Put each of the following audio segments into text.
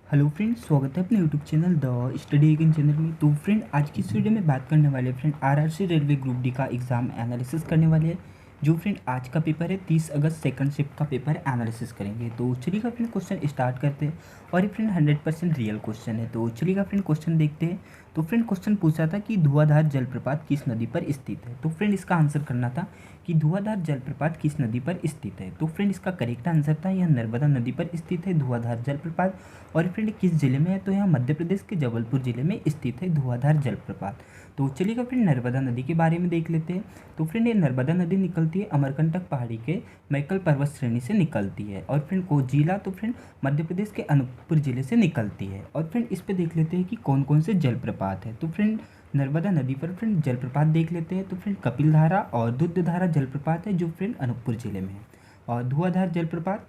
Hello friends, स्वागत है अपने YouTube channel the study again channel में। तो फ्रेंड, आज की इस वीडियो में बात करने वाले friend RRC railway group D का एग्ज़ाम एनालिसिस करने वाले हैं। जो फ्रेंड आज का पेपर है 30 अगस्त सेकंड शिफ्ट का पेपर एनालिसिस करेंगे। तो चलिएगा फ्रेंड, क्वेश्चन स्टार्ट करते हैं। और ये फ्रेंड 100% रियल क्वेश्चन है। तो चलिएगा फ्रेंड, क्वेश्चन देखते हैं। तो फ्रेंड, क्वेश्चन पूछा था कि धुआंधार जलप्रपात किस नदी पर स्थित है। तो फ्रेंड, इसका आंसर करना था कि धुआंधार जलप्रपात किस नदी पर स्थित है। तो फ्रेंड, इसका करेक्ट आंसर था यह नर्मदा नदी पर स्थित है धुआंधार जलप्रपात। और फ्रेंड, किस जिले में है, तो यहाँ मध्य प्रदेश के जबलपुर जिले में स्थित है धुआंधार जलप्रपात। तो चलिएगा फ्रेंड, नर्मदा नदी के बारे में देख लेते हैं। तो फ्रेंड, ये नर्मदा नदी निकलती है अमरकंटक पहाड़ी के मैकल पर्वत श्रेणी से निकलती है। और फ्रेंड, को जिला तो फ्रेंड मध्य प्रदेश के अनूपपुर जिले से निकलती है। और फ्रेंड, इस पे देख लेते हैं कि कौन कौन से जलप्रपात है। तो फ्रेंड, नर्मदा नदी पर फ्रेंड जलप्रपात देख लेते हैं। तो फ्रेंड, कपिलधारा और दुधधारा जलप्रपात है जो फ्रेंड अनूपपुर जिले में है। और धुआंधार जलप्रपात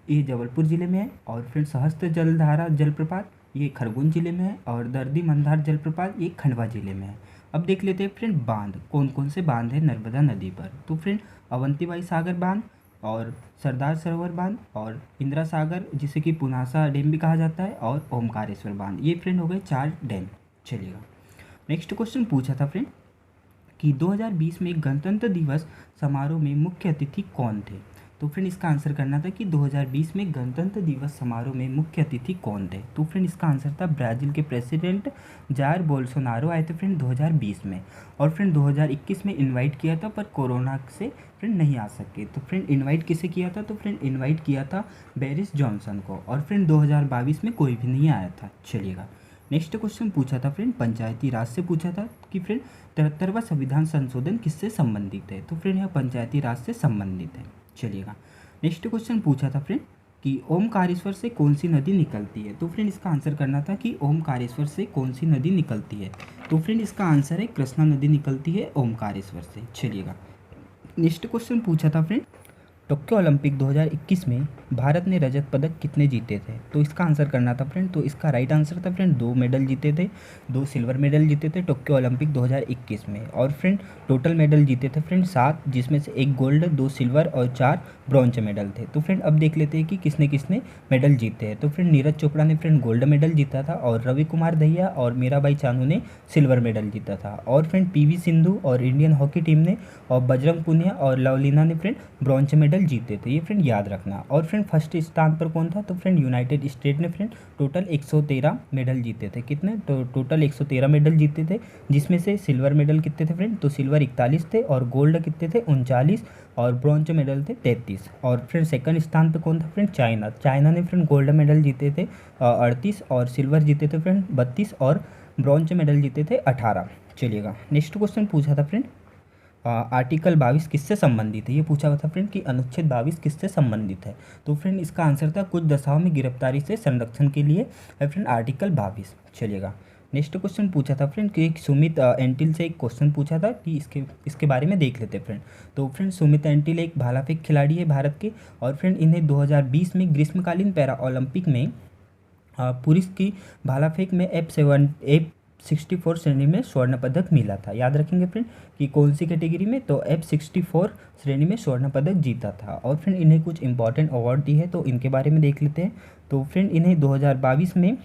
ये जबलपुर जिले में है। और फ्रेंड, सहस्त्र जलधारा जलप्रपात ये खरगोन जिले में है। और दर्दी मंदार जलप्रपात ये खंडवा जिले में है। अब देख लेते हैं फ्रेंड, बांध कौन कौन से बांध है नर्मदा नदी पर। तो फ्रेंड, अवंतीबाई सागर बांध और सरदार सरोवर बांध और इंदिरा सागर जिसे कि पुनासा डैम भी कहा जाता है और ओमकारेश्वर बांध, ये फ्रेंड हो गए 4 डैम। चलिएगा, नेक्स्ट क्वेश्चन पूछा था फ्रेंड कि 2020 में गणतंत्र दिवस समारोह में मुख्य अतिथि कौन थे। तो फ्रेंड, इसका आंसर करना था कि 2020 में गणतंत्र दिवस समारोह में मुख्य अतिथि कौन थे। तो फ्रेंड, इसका आंसर था ब्राज़ील के प्रेसिडेंट जायर बोल्सोनारो आए थे फ्रेंड 2020 में। और फ्रेंड, 2021 में इनवाइट किया था पर कोरोना से फ्रेंड नहीं आ सके। तो फ्रेंड, इनवाइट किसे किया था, तो फ्रेंड इनवाइट किया था बोरिस जॉनसन को। और फ्रेंड, 2022 में कोई भी नहीं आया था। चलिएगा, नेक्स्ट क्वेश्चन पूछा था फ्रेंड पंचायती राज से पूछा था कि फ्रेंड 73वां संविधान संशोधन किससे संबंधित है। तो फ्रेंड, यह पंचायती राज से संबंधित है। चलिएगा, नेक्स्ट क्वेश्चन पूछा था फ्रेंड कि ओमकारेश्वर से कौन सी नदी निकलती है। तो फ्रेंड, इसका आंसर करना था कि ओमकारेश्वर से कौन सी नदी निकलती है। तो फ्रेंड, इसका आंसर है कृष्णा नदी निकलती है ओमकारेश्वर से। चलिएगा, नेक्स्ट क्वेश्चन पूछा था फ्रेंड टोक्यो ओलंपिक 2021 में भारत ने रजत पदक कितने जीते थे। तो इसका आंसर करना था फ्रेंड। तो इसका राइट आंसर था फ्रेंड 2 मेडल जीते थे, 2 सिल्वर मेडल जीते थे टोक्यो ओलंपिक 2021 में। और फ्रेंड, टोटल मेडल जीते थे फ्रेंड 7, जिसमें से 1 गोल्ड, 2 सिल्वर और 4 ब्रॉन्ज मेडल थे। तो फ्रेंड, अब देख लेते हैं कि किसने किसने मेडल जीते हैं। तो फ्रेंड, नीरज चोपड़ा ने फ्रेंड गोल्ड मेडल जीता था और रवि कुमार दहिया और मीराबाई चानू ने सिल्वर मेडल जीता था। और फ्रेंड, पीवी सिंधु और इंडियन हॉकी टीम ने और बजरंग पुनिया और लवलीना ने फ्रेंड ब्रॉन्ज मेडल जीते थे। ये फ्रेंड याद रखना। और फ्रेंड, फर्स्ट स्थान पर कौन था, तो फ्रेंड यूनाइटेड स्टेट ने फ्रेंड टोटल 113 मेडल जीते थे। कितने, तो टोटल 113 मेडल जीते थे, जिसमें से सिल्वर मेडल कितने थे फ्रेंड, तो सिल्वर 41 थे और गोल्ड कितने थे 39 और ब्रॉन्ज मेडल थे 33। और फ्रेंड, सेकंड स्थान पे कौन था फ्रेंड, चाइना ने फ्रेंड गोल्ड मेडल जीते थे 38 और सिल्वर जीते थे फ्रेंड 32 और ब्रॉन्ज मेडल जीते थे 18। चलिएगा, नेक्स्ट क्वेश्चन पूछा था फ्रेंड आर्टिकल 22 किससे संबंधित है। ये पूछा हुआ था फ्रेंड कि अनुच्छेद 22 किससे संबंधित है। तो फ्रेंड, इसका आंसर था कुछ दशाओं में गिरफ्तारी से संरक्षण के लिए है फ्रेंड आर्टिकल 22। चलिएगा, नेक्स्ट क्वेश्चन पूछा था फ्रेंड कि एक सुमित एंटिल से एक क्वेश्चन पूछा था कि इसके बारे में देख लेते फ्रेंड। तो फ्रेंड, सुमित एंटिल एक भाला फेंक खिलाड़ी है भारत के। और फ्रेंड, इन्हें 2020 में ग्रीष्मकालीन पैरा ओलंपिक में पुरुष की भाला फेंक में F64 श्रेणी में स्वर्ण पदक मिला था। याद रखेंगे फ्रेंड कि कौन सी कैटेगरी में, तो F64 श्रेणी में स्वर्ण पदक जीता था। और फ्रेंड, इन्हें कुछ इंपॉर्टेंट अवार्ड दिए हैं, तो इनके बारे में देख लेते हैं। तो फ्रेंड, इन्हें 2022 में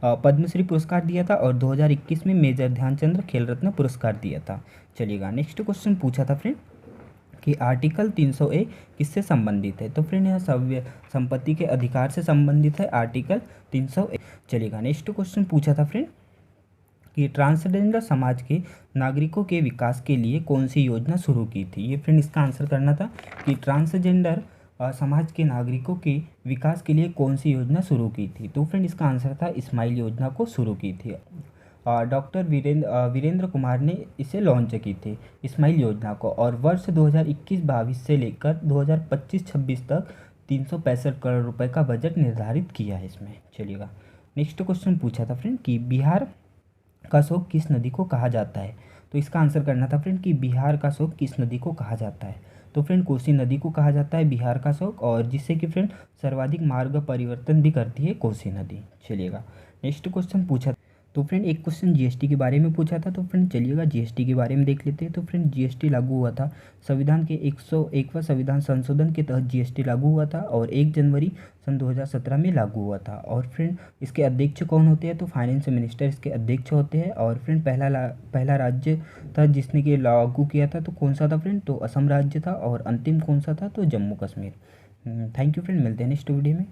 पद्मश्री पुरस्कार दिया था और 2021 में मेजर ध्यानचंद्र खेल रत्न पुरस्कार दिया था। चलिएगा, नेक्स्ट क्वेश्चन पूछा था फ्रेंड कि आर्टिकल 300A किससे संबंधित है। तो फ्रेंड, यह सव्य संपत्ति के अधिकार से संबंधित है आर्टिकल 300A। चलिएगा, नेक्स्ट क्वेश्चन पूछा था फ्रेंड कि ट्रांसजेंडर समाज के नागरिकों के विकास के लिए कौन सी योजना शुरू की थी। ये फ्रेंड, इसका आंसर करना था कि ट्रांसजेंडर समाज के नागरिकों के विकास के लिए कौन सी योजना शुरू की थी। तो फ्रेंड, इसका आंसर था स्माइल योजना को शुरू की थी। डॉक्टर वीरेंद्र कुमार ने इसे लॉन्च की थी स्माइल योजना को। और वर्ष 2021-22 से लेकर 2025-26 तक 365 करोड़ रुपए का बजट निर्धारित किया है इसमें। चलिएगा, नेक्स्ट क्वेश्चन पूछा था फ्रेंड कि बिहार का शोक किस नदी को कहा जाता है। तो इसका आंसर करना था फ्रेंड कि बिहार का शोक किस नदी को कहा जाता है। तो फ्रेंड, कोसी नदी को कहा जाता है बिहार का शोक, और जिससे कि फ्रेंड सर्वाधिक मार्ग परिवर्तन भी करती है कोसी नदी। चलिएगा, नेक्स्ट क्वेश्चन पूछा तो फ्रेंड एक क्वेश्चन जीएसटी के बारे में पूछा था, तो फ्रेंड चलिएगा जीएसटी के बारे में देख लेते हैं। तो फ्रेंड जीएसटी लागू हुआ था संविधान के 101वां संविधान संशोधन के तहत जीएसटी लागू हुआ था और 1 जनवरी सन 2017 में लागू हुआ था। और फ्रेंड इसके अध्यक्ष कौन होते हैं, तो फाइनेंस मिनिस्टर इसके अध्यक्ष होते हैं। और फ्रेंड पहला राज्य था जिसने कि लागू किया था, तो कौन सा था फ्रेंड, तो असम राज्य था। और अंतिम कौन सा था, तो Jammu Kashmir. Thank you friend, मिलते हैं नेक्स्ट वीडियो में।